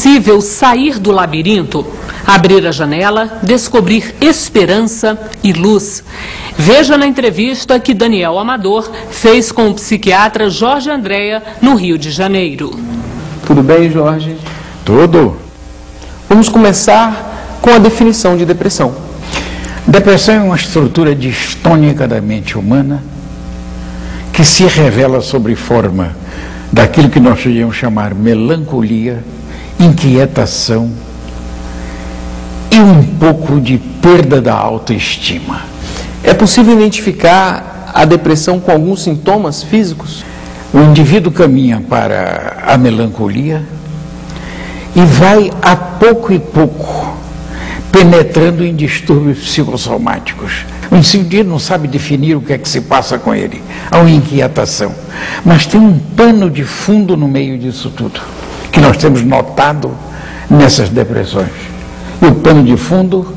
possível sair do labirinto? Abrir a janela, descobrir esperança e luz. Veja na entrevista que Daniel Amador fez com o psiquiatra Jorge Andréa, no Rio de Janeiro. Tudo bem, Jorge? Tudo. Vamos começar com a definição de depressão. Depressão é uma estrutura distônica da mente humana que se revela sob forma daquilo que nós podemos chamar melancolia, inquietação e um pouco de perda da autoestima. É possível identificar a depressão com alguns sintomas físicos? O indivíduo caminha para a melancolia e vai a pouco e pouco penetrando em distúrbios psicossomáticos. O indivíduo não sabe definir o que é que se passa com ele. Há uma inquietação. Mas tem um pano de fundo no meio disso tudo, que nós temos notado nessas depressões. E o pano de fundo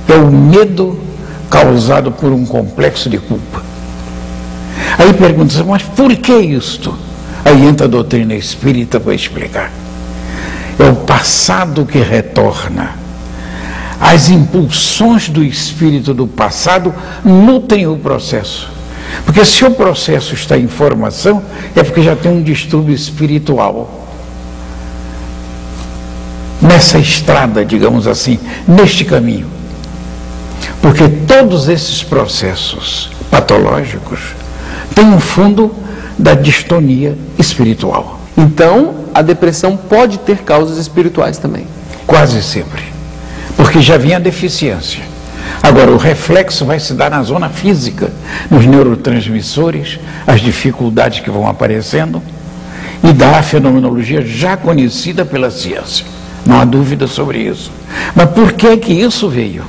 é o medo causado por um complexo de culpa. Aí pergunta-se, mas por que isto? Aí entra a doutrina espírita para explicar. É o passado que retorna. As impulsões do espírito do passado nutrem o processo. Porque se o processo está em formação, é porque já tem um distúrbio espiritual. Nessa estrada, digamos assim, neste caminho. Porque todos esses processos patológicos têm um fundo da distonia espiritual. Então, a depressão pode ter causas espirituais também. Quase sempre. Porque já vinha a deficiência. Agora, o reflexo vai se dar na zona física, nos neurotransmissores, as dificuldades que vão aparecendo, e da fenomenologia já conhecida pela ciência. Não há dúvida sobre isso. Mas por que que isso veio?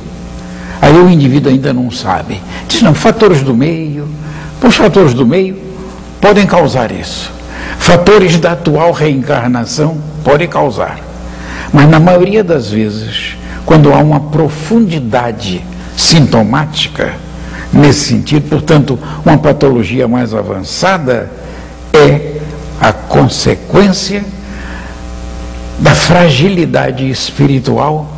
Aí o indivíduo ainda não sabe. Diz, não, fatores do meio. Os fatores do meio podem causar isso. Fatores da atual reencarnação podem causar. Mas na maioria das vezes, quando há uma profundidade sintomática nesse sentido, portanto, uma patologia mais avançada, é a consequência da fragilidade espiritual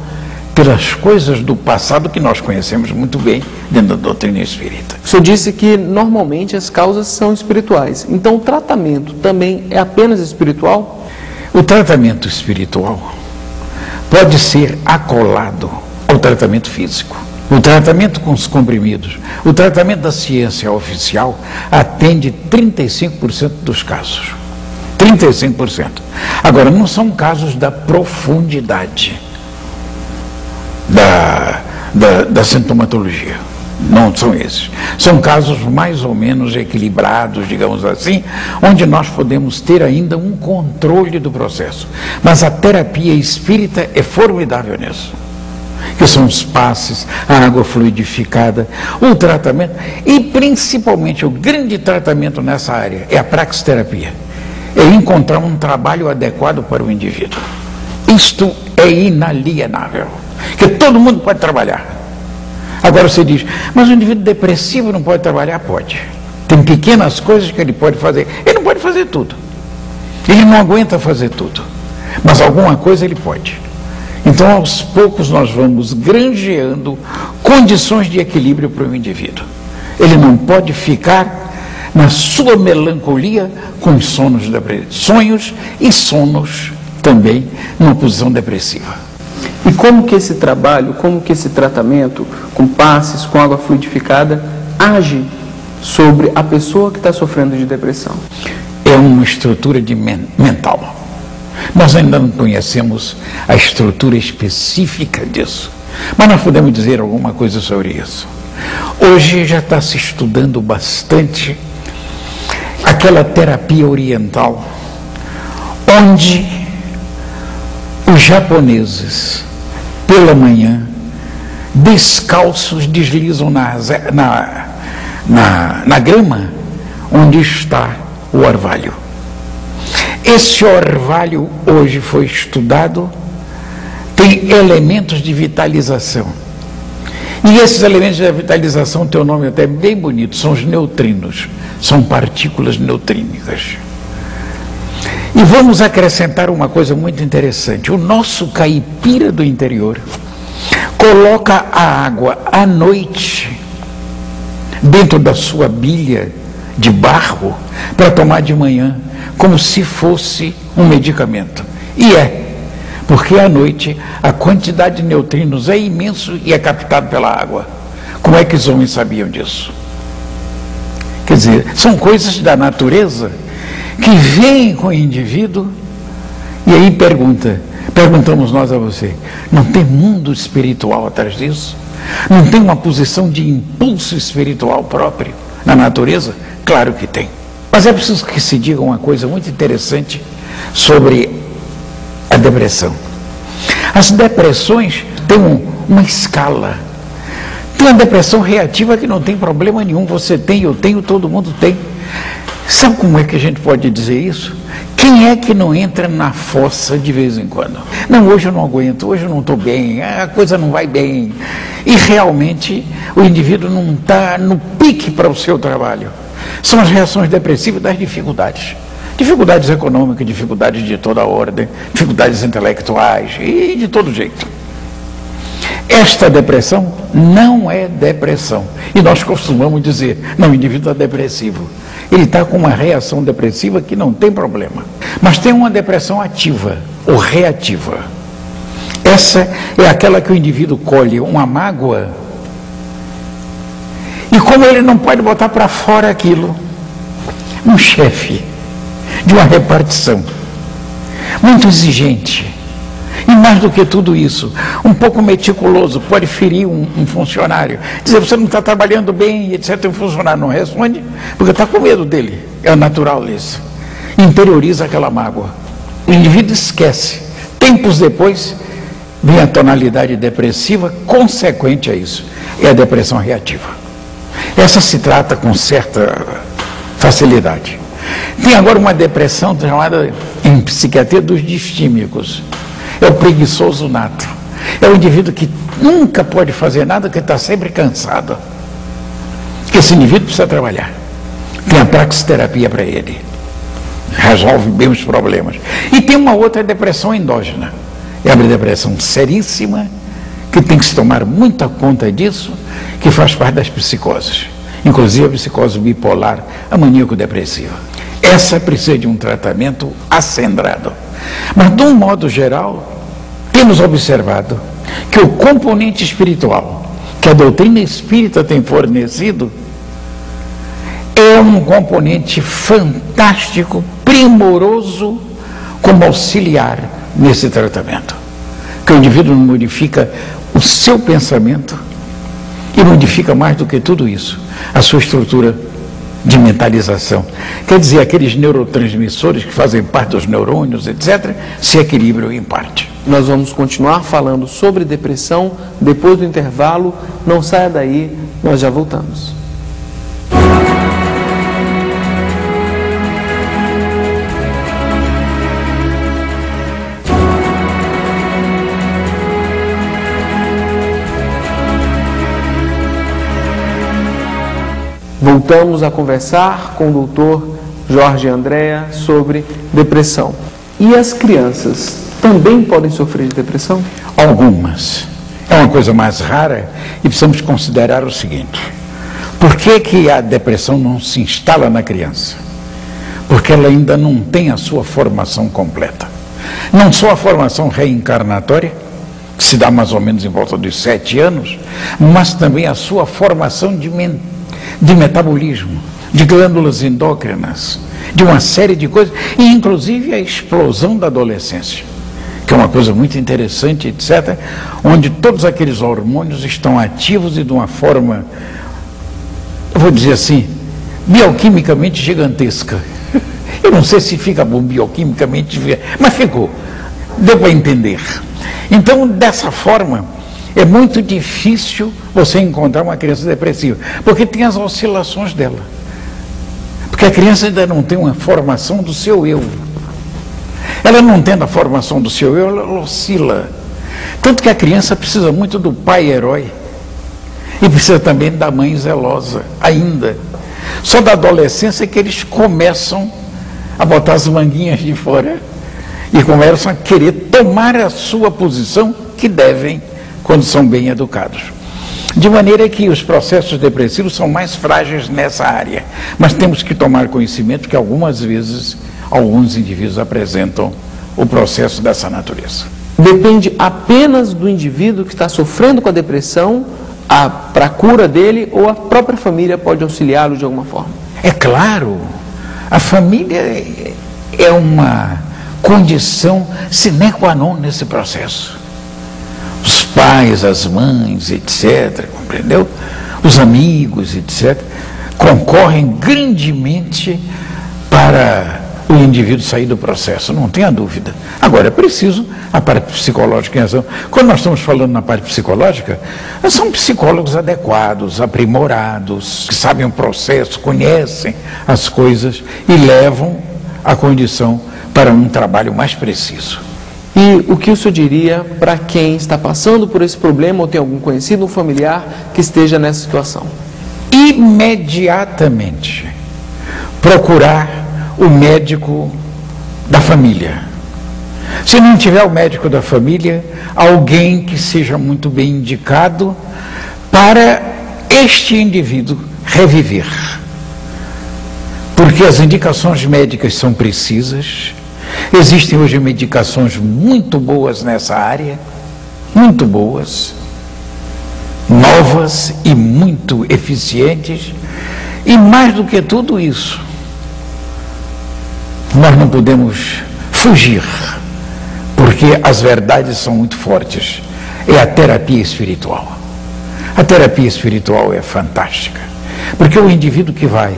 pelas coisas do passado que nós conhecemos muito bem dentro da doutrina espírita. O senhor disse que normalmente as causas são espirituais. Então o tratamento também é apenas espiritual? O tratamento espiritual pode ser acolado ao tratamento físico. O tratamento com os comprimidos, o tratamento da ciência oficial atende 35% dos casos. 35%. Agora, não são casos da profundidade da sintomatologia. Não são esses. São casos mais ou menos equilibrados, digamos assim, onde nós podemos ter ainda um controle do processo. Mas a terapia espírita é formidável nisso. Que são os passes, a água fluidificada, o tratamento, e principalmente o grande tratamento nessa área é a praxiterapia. É encontrar um trabalho adequado para o indivíduo. Isto é inalienável, que todo mundo pode trabalhar. Agora você diz, mas o indivíduo depressivo não pode trabalhar? Pode. Tem pequenas coisas que ele pode fazer. Ele não pode fazer tudo. Ele não aguenta fazer tudo. Mas alguma coisa ele pode. Então, aos poucos, nós vamos granjeando condições de equilíbrio para o indivíduo. Ele não pode ficar na sua melancolia com sonhos e sonos também numa posição depressiva. E como que esse trabalho, como que esse tratamento, com passes, com água fluidificada, age sobre a pessoa que está sofrendo de depressão? É uma estrutura mental. Nós ainda não conhecemos a estrutura específica disso, mas nós podemos dizer alguma coisa sobre isso. Hoje já está se estudando bastante aquela terapia oriental, onde os japoneses, pela manhã, descalços, deslizam na grama onde está o orvalho. Esse orvalho hoje foi estudado, tem elementos de vitalização. E esses elementos de vitalização têm um nome até bem bonito, são os neutrinos, são partículas neutrínicas. E vamos acrescentar uma coisa muito interessante. O nosso caipira do interior coloca a água à noite dentro da sua bilha de barro para tomar de manhã, como se fosse um medicamento. E é, porque à noite a quantidade de neutrinos é imenso e é captado pela água. Como é que os homens sabiam disso? Quer dizer, são coisas da natureza que vêm com o indivíduo. E aí perguntamos nós a você, não tem mundo espiritual atrás disso? Não tem uma posição de impulso espiritual próprio na natureza? Claro que tem. Mas é preciso que se diga uma coisa muito interessante sobre a depressão. As depressões têm uma escala. Tem a depressão reativa que não tem problema nenhum, você tem, eu tenho, todo mundo tem. Sabe como é que a gente pode dizer isso? Quem é que não entra na fossa de vez em quando? Não, hoje eu não aguento, hoje eu não estou bem, a coisa não vai bem. E realmente o indivíduo não está no pique para o seu trabalho. São as reações depressivas das dificuldades. Dificuldades econômicas, dificuldades de toda ordem, dificuldades intelectuais e de todo jeito. Esta depressão não é depressão. E nós costumamos dizer, não, o indivíduo é depressivo. Ele está com uma reação depressiva que não tem problema. Mas tem uma depressão ativa ou reativa. Essa é aquela que o indivíduo colhe uma mágoa e como ele não pode botar para fora aquilo, um chefe de uma repartição muito exigente, e mais do que tudo isso, um pouco meticuloso, pode ferir um funcionário, dizer, você não está trabalhando bem, etc. O funcionário não responde, porque está com medo dele, é natural isso, interioriza aquela mágoa, o indivíduo esquece, tempos depois vem a tonalidade depressiva consequente a isso, é a depressão reativa. Essa se trata com certa facilidade. Tem agora uma depressão chamada em psiquiatria dos distímicos. É o preguiçoso nato. É o indivíduo que nunca pode fazer nada, que está sempre cansado. Esse indivíduo precisa trabalhar. Tem a praxiterapia para ele. Resolve bem os problemas. E tem uma outra depressão endógena. É a depressão seríssima, que tem que se tomar muita conta disso, que faz parte das psicoses. Inclusive a psicose bipolar, a maníaco-depressiva. Essa precisa de um tratamento acendrado. Mas, de um modo geral, temos observado que o componente espiritual que a doutrina espírita tem fornecido é um componente fantástico, primoroso, como auxiliar nesse tratamento. Que o indivíduo modifica o seu pensamento e modifica mais do que tudo isso, a sua estrutura de mentalização. Quer dizer, aqueles neurotransmissores que fazem parte dos neurônios, etc., se equilibram em parte. Nós vamos continuar falando sobre depressão depois do intervalo. Não saia daí, nós já voltamos. Voltamos a conversar com o doutor Jorge Andréa sobre depressão. E as crianças também podem sofrer de depressão? Algumas. É uma coisa mais rara e precisamos considerar o seguinte. Por que a depressão não se instala na criança? Porque ela ainda não tem a sua formação completa. Não só a formação reencarnatória, que se dá mais ou menos em volta dos 7 anos, mas também a sua formação de metabolismo, de glândulas endócrinas, de uma série de coisas, e inclusive a explosão da adolescência, que é uma coisa muito interessante, etc., onde todos aqueles hormônios estão ativos e de uma forma, eu vou dizer assim, bioquimicamente gigantesca. Eu não sei se fica bom bioquimicamente, mas ficou, deu para entender. Então, dessa forma, é muito difícil você encontrar uma criança depressiva, porque tem as oscilações dela. Porque a criança ainda não tem uma formação do seu eu. Ela não tendo a formação do seu eu, ela oscila. Tanto que a criança precisa muito do pai herói e precisa também da mãe zelosa, ainda. Só da adolescência que eles começam a botar as manguinhas de fora e começam a querer tomar a sua posição que devem quando são bem educados. De maneira que os processos depressivos são mais frágeis nessa área, mas temos que tomar conhecimento que algumas vezes alguns indivíduos apresentam o processo dessa natureza. Depende apenas do indivíduo que está sofrendo com a depressão para a cura dele, ou a própria família pode auxiliá-lo de alguma forma? É claro, a família é uma condição sine qua non nesse processo. Os pais, as mães, etc., compreendeu? Os amigos, etc., concorrem grandemente para o indivíduo sair do processo, não tenha dúvida. Agora, é preciso a parte psicológica em razão. Quando nós estamos falando na parte psicológica, são psicólogos adequados, aprimorados, que sabem o processo, conhecem as coisas e levam a condição para um trabalho mais preciso. E o que o senhor diria para quem está passando por esse problema ou tem algum conhecido, um familiar que esteja nessa situação? Imediatamente procurar o médico da família. Se não tiver o médico da família, alguém que seja muito bem indicado para este indivíduo reviver. Porque as indicações médicas são precisas. Existem hoje medicações muito boas nessa área, muito boas, novas e muito eficientes. E mais do que tudo isso, nós não podemos fugir, porque as verdades são muito fortes. É a terapia espiritual. A terapia espiritual é fantástica, porque o indivíduo que vai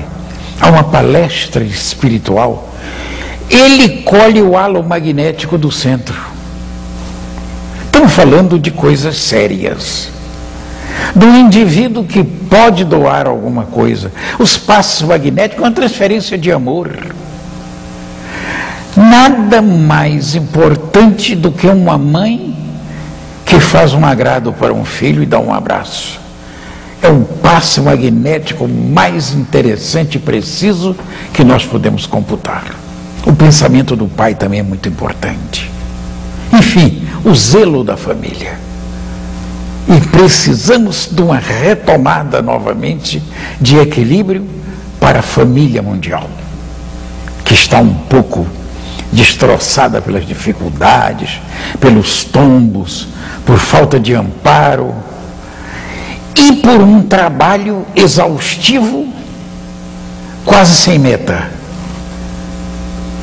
a uma palestra espiritual, ele colhe o halo magnético do centro. Estamos falando de coisas sérias. Do indivíduo que pode doar alguma coisa. Os passos magnéticos é uma transferência de amor. Nada mais importante do que uma mãe que faz um agrado para um filho e dá um abraço. É o passo magnético mais interessante e preciso que nós podemos computar. O pensamento do pai também é muito importante. Enfim, o zelo da família. E precisamos de uma retomada novamente de equilíbrio para a família mundial, que está um pouco destroçada pelas dificuldades, pelos tombos, por falta de amparo e por um trabalho exaustivo, quase sem meta,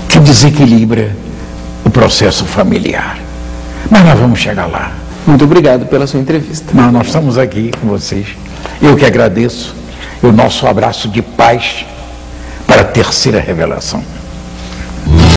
que desequilibra o processo familiar. Mas nós vamos chegar lá. Muito obrigado pela sua entrevista. Nós estamos aqui com vocês. Eu que agradeço. E o nosso abraço de paz para a terceira revelação.